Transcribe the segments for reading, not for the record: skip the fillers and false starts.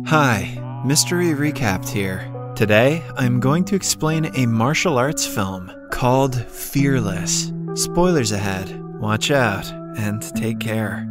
Hi, Mystery Recapped here. Today, I'm going to explain a martial arts film called Fearless. Spoilers ahead, watch out, and take care.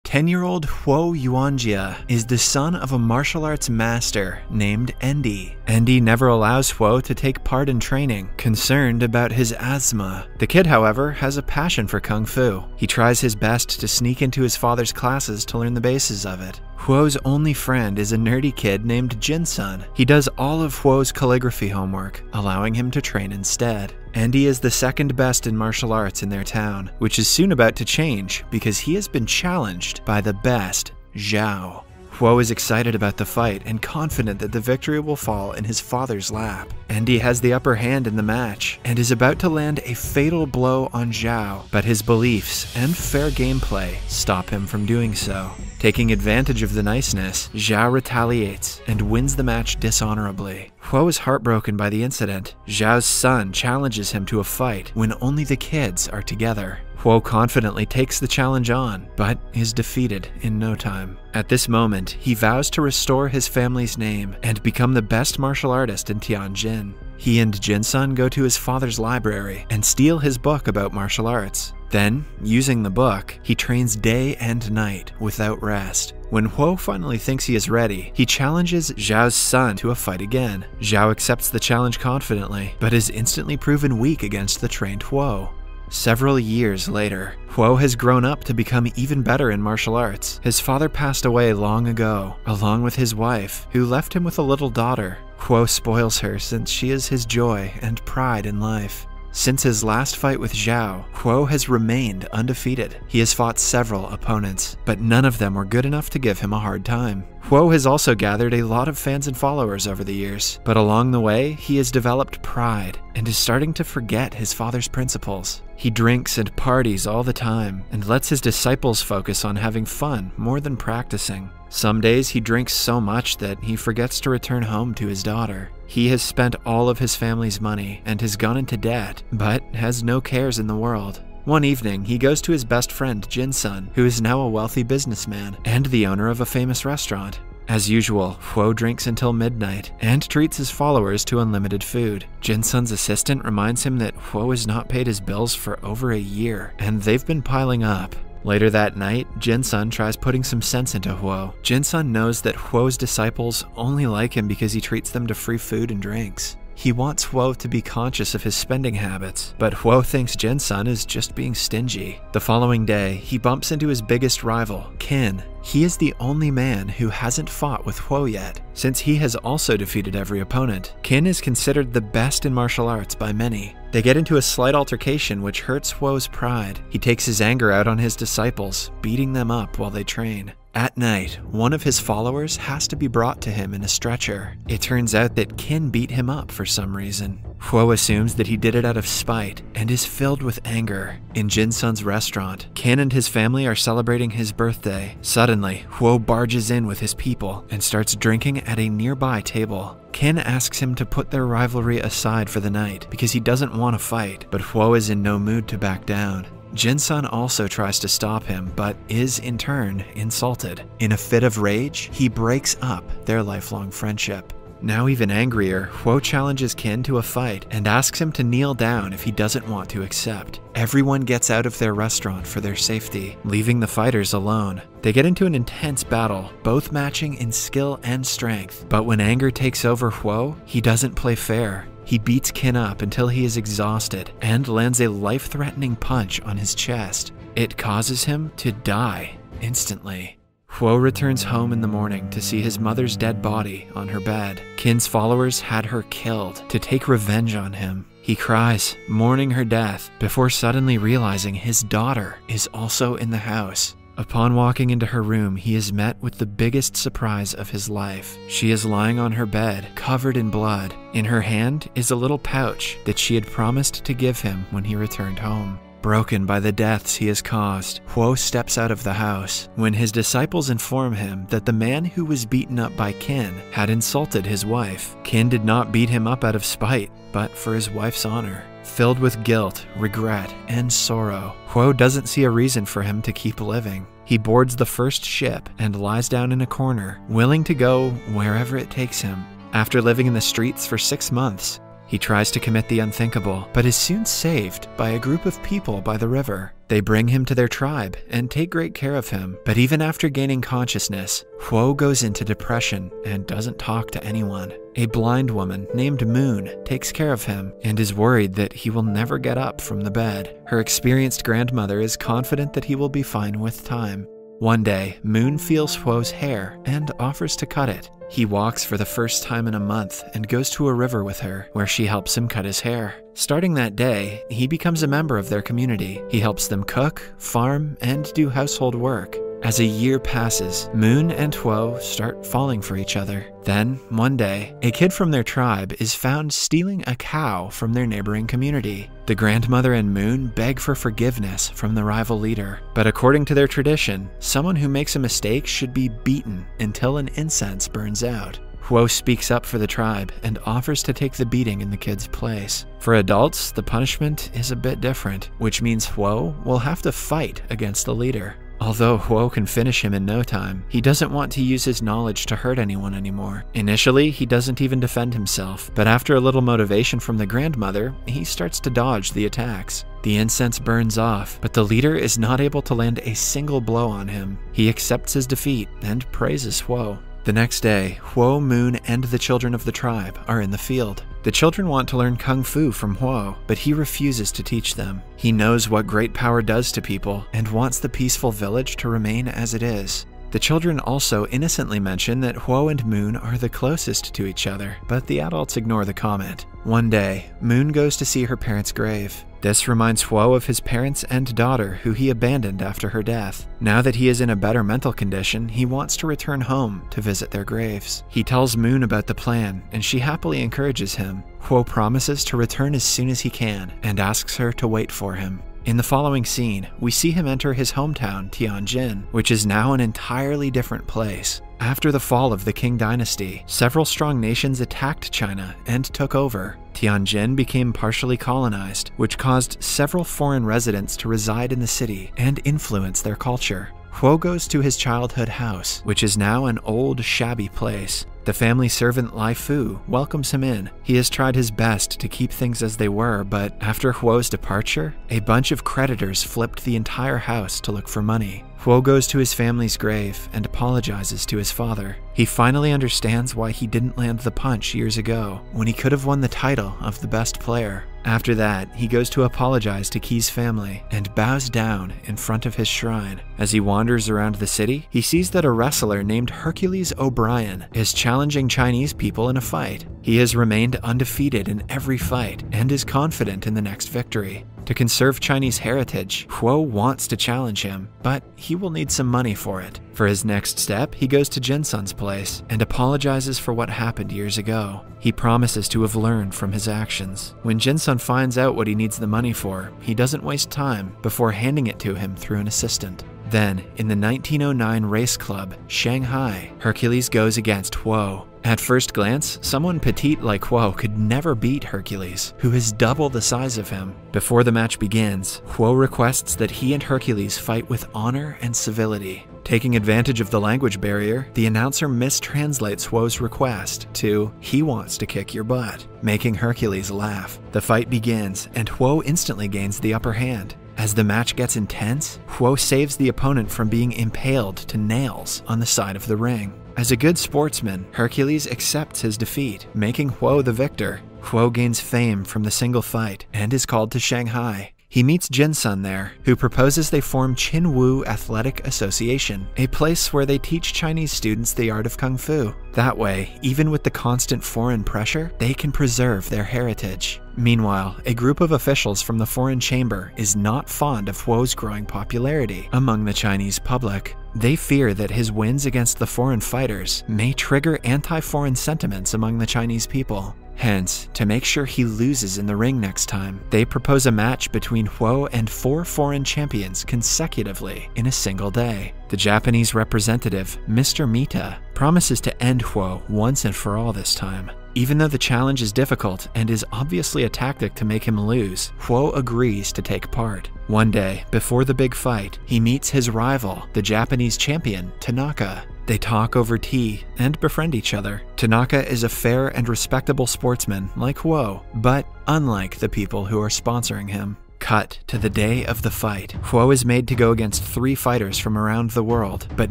10-year-old Huo Yuanjia is the son of a martial arts master named Endi. Endi never allows Huo to take part in training, concerned about his asthma. The kid, however, has a passion for kung fu. He tries his best to sneak into his father's classes to learn the bases of it. Huo's only friend is a nerdy kid named Jinsun. He does all of Huo's calligraphy homework, allowing him to train instead. Endi is the second best in martial arts in their town, which is soon about to change because he has been challenged by the best, Zhao. Huo is excited about the fight and confident that the victory will fall in his father's lap. Endi has the upper hand in the match and is about to land a fatal blow on Zhao, but his beliefs and fair gameplay stop him from doing so. Taking advantage of the niceness, Zhao retaliates and wins the match dishonorably. Huo is heartbroken by the incident. Zhao's son challenges him to a fight when only the kids are together. Huo confidently takes the challenge on, but is defeated in no time. At this moment, he vows to restore his family's name and become the best martial artist in Tianjin. He and Jinsun go to his father's library and steal his book about martial arts. Then, using the book, he trains day and night without rest. When Huo finally thinks he is ready, he challenges Zhao's son to a fight again. Zhao accepts the challenge confidently, but is instantly proven weak against the trained Huo. Several years later, Huo has grown up to become even better in martial arts. His father passed away long ago, along with his wife, who left him with a little daughter. Huo spoils her since she is his joy and pride in life. Since his last fight with Zhao, Huo has remained undefeated. He has fought several opponents, but none of them were good enough to give him a hard time. Huo has also gathered a lot of fans and followers over the years, but along the way, he has developed pride and is starting to forget his father's principles. He drinks and parties all the time and lets his disciples focus on having fun more than practicing. Some days he drinks so much that he forgets to return home to his daughter. He has spent all of his family's money and has gone into debt, but has no cares in the world. One evening, he goes to his best friend Jinsun, who is now a wealthy businessman and the owner of a famous restaurant. As usual, Huo drinks until midnight and treats his followers to unlimited food. Jinsun's assistant reminds him that Huo has not paid his bills for over a year, and they've been piling up. Later that night, Jinsun tries putting some sense into Huo. Jinsun knows that Huo's disciples only like him because he treats them to free food and drinks. He wants Huo to be conscious of his spending habits, but Huo thinks Jinsun is just being stingy. The following day, he bumps into his biggest rival, Qin. He is the only man who hasn't fought with Huo yet, since he has also defeated every opponent. Qin is considered the best in martial arts by many. They get into a slight altercation which hurts Huo's pride. He takes his anger out on his disciples, beating them up while they train. At night, one of his followers has to be brought to him in a stretcher. It turns out that Qin beat him up for some reason. Huo assumes that he did it out of spite and is filled with anger. In Jinsun's restaurant, Qin and his family are celebrating his birthday. Suddenly, Huo barges in with his people and starts drinking at a nearby table. Qin asks him to put their rivalry aside for the night because he doesn't want to fight, but Huo is in no mood to back down. Jinsun also tries to stop him, but is in turn insulted. In a fit of rage, he breaks up their lifelong friendship. Now even angrier, Huo challenges Qin to a fight and asks him to kneel down if he doesn't want to accept. Everyone gets out of their restaurant for their safety, leaving the fighters alone. They get into an intense battle, both matching in skill and strength. But when anger takes over Huo, he doesn't play fair. He beats Qin up until he is exhausted and lands a life-threatening punch on his chest. It causes him to die instantly. Huo returns home in the morning to see his mother's dead body on her bed. Qin's followers had her killed to take revenge on him. He cries, mourning her death, before suddenly realizing his daughter is also in the house. Upon walking into her room, he is met with the biggest surprise of his life. She is lying on her bed, covered in blood. In her hand is a little pouch that she had promised to give him when he returned home. Broken by the deaths he has caused, Huo steps out of the house when his disciples inform him that the man who was beaten up by Qin had insulted his wife. Qin did not beat him up out of spite, but for his wife's honor. Filled with guilt, regret, and sorrow, Huo doesn't see a reason for him to keep living. He boards the first ship and lies down in a corner, willing to go wherever it takes him. After living in the streets for 6 months, he tries to commit the unthinkable, but is soon saved by a group of people by the river. They bring him to their tribe and take great care of him, but even after gaining consciousness, Huo goes into depression and doesn't talk to anyone. A blind woman named Moon takes care of him and is worried that he will never get up from the bed. Her experienced grandmother is confident that he will be fine with time. One day, Moon feels Huo's hair and offers to cut it. He walks for the first time in a month and goes to a river with her, where she helps him cut his hair. Starting that day, he becomes a member of their community. He helps them cook, farm, and do household work. As a year passes, Moon and Huo start falling for each other. Then, one day, a kid from their tribe is found stealing a cow from their neighboring community. The grandmother and Moon beg for forgiveness from the rival leader, but according to their tradition, someone who makes a mistake should be beaten until an incense burns out. Huo speaks up for the tribe and offers to take the beating in the kid's place. For adults, the punishment is a bit different, which means Huo will have to fight against the leader. Although Huo can finish him in no time, he doesn't want to use his knowledge to hurt anyone anymore. Initially, he doesn't even defend himself, but after a little motivation from the grandmother, he starts to dodge the attacks. The incense burns off, but the leader is not able to land a single blow on him. He accepts his defeat and praises Huo. The next day, Huo, Moon, and the children of the tribe are in the field. The children want to learn Kung Fu from Huo, but he refuses to teach them. He knows what great power does to people and wants the peaceful village to remain as it is. The children also innocently mention that Huo and Moon are the closest to each other, but the adults ignore the comment. One day, Moon goes to see her parents' grave. This reminds Huo of his parents and daughter, who he abandoned after her death. Now that he is in a better mental condition, he wants to return home to visit their graves. He tells Moon about the plan, and she happily encourages him. Huo promises to return as soon as he can, and asks her to wait for him. In the following scene, we see him enter his hometown, Tianjin, which is now an entirely different place. After the fall of the Qing dynasty, several strong nations attacked China and took over. Tianjin became partially colonized, which caused several foreign residents to reside in the city and influence their culture. Huo goes to his childhood house, which is now an old, shabby place. The family servant Lai Fu welcomes him in. He has tried his best to keep things as they were, but after Huo's departure, a bunch of creditors flipped the entire house to look for money. Huo goes to his family's grave and apologizes to his father. He finally understands why he didn't land the punch years ago, when he could have won the title of the best player. After that, he goes to apologize to Qi's family and bows down in front of his shrine. As he wanders around the city, he sees that a wrestler named Hercules O'Brien is challenging Chinese people in a fight. He has remained undefeated in every fight and is confident in the next victory. To conserve Chinese heritage, Huo wants to challenge him, but he will need some money for it. For his next step, he goes to Jinsun's place and apologizes for what happened years ago. He promises to have learned from his actions. When Jinsun finds out what he needs the money for, he doesn't waste time before handing it to him through an assistant. Then, in the 1909 race club, Shanghai, Hercules goes against Huo. At first glance, someone petite like Huo could never beat Hercules, who is double the size of him. Before the match begins, Huo requests that he and Hercules fight with honor and civility. Taking advantage of the language barrier, the announcer mistranslates Huo's request to, "He wants to kick your butt," making Hercules laugh. The fight begins, and Huo instantly gains the upper hand. As the match gets intense, Huo saves the opponent from being impaled to nails on the side of the ring. As a good sportsman, Hercules accepts his defeat, making Huo the victor. Huo gains fame from the single fight and is called to Shanghai. He meets Jinsun there, who proposes they form Qinwu Athletic Association, a place where they teach Chinese students the art of Kung Fu. That way, even with the constant foreign pressure, they can preserve their heritage. Meanwhile, a group of officials from the foreign chamber is not fond of Huo's growing popularity among the Chinese public. They fear that his wins against the foreign fighters may trigger anti-foreign sentiments among the Chinese people. Hence, to make sure he loses in the ring next time, they propose a match between Huo and 4 foreign champions consecutively in a single day. The Japanese representative, Mr. Mita, promises to end Huo once and for all this time. Even though the challenge is difficult and is obviously a tactic to make him lose, Huo agrees to take part. One day, before the big fight, he meets his rival, the Japanese champion, Tanaka. They talk over tea and befriend each other. Tanaka is a fair and respectable sportsman like Huo, but unlike the people who are sponsoring him. Cut to the day of the fight. Huo is made to go against 3 fighters from around the world, but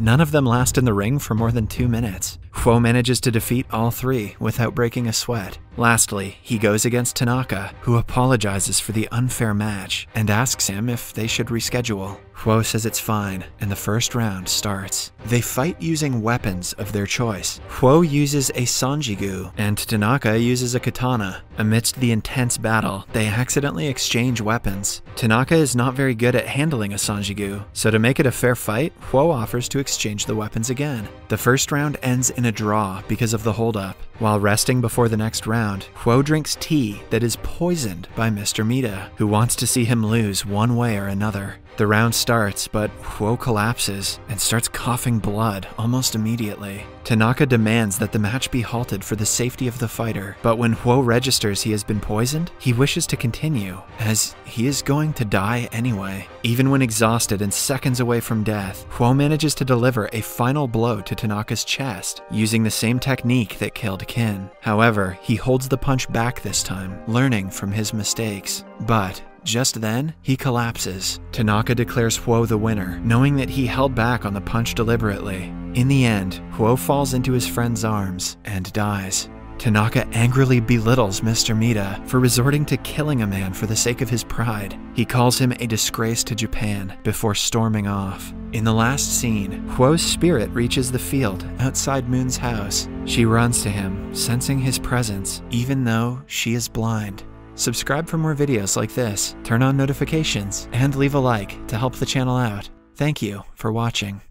none of them last in the ring for more than 2 minutes. Huo manages to defeat all 3 without breaking a sweat. Lastly, he goes against Tanaka, who apologizes for the unfair match and asks him if they should reschedule. Huo says it's fine, and the first round starts. They fight using weapons of their choice. Huo uses a sanjigu, and Tanaka uses a katana. Amidst the intense battle, they accidentally exchange weapons. Tanaka is not very good at handling a sanjigu, so to make it a fair fight, Huo offers to exchange the weapons again. The first round ends in a draw because of the holdup. While resting before the next round, Huo drinks tea that is poisoned by Mr. Mita, who wants to see him lose one way or another. The round starts, but Huo collapses and starts coughing blood almost immediately. Tanaka demands that the match be halted for the safety of the fighter, but when Huo registers he has been poisoned, he wishes to continue, as he is going to die anyway. Even when exhausted and seconds away from death, Huo manages to deliver a final blow to Tanaka's chest, using the same technique that killed Kin. However, he holds the punch back this time, learning from his mistakes. But just then, he collapses. Tanaka declares Huo the winner, knowing that he held back on the punch deliberately. In the end, Huo falls into his friend's arms and dies. Tanaka angrily belittles Mr. Mita for resorting to killing a man for the sake of his pride. He calls him a disgrace to Japan before storming off. In the last scene, Huo's spirit reaches the field outside Moon's house. She runs to him, sensing his presence, even though she is blind. Subscribe for more videos like this, turn on notifications, and leave a like to help the channel out. Thank you for watching.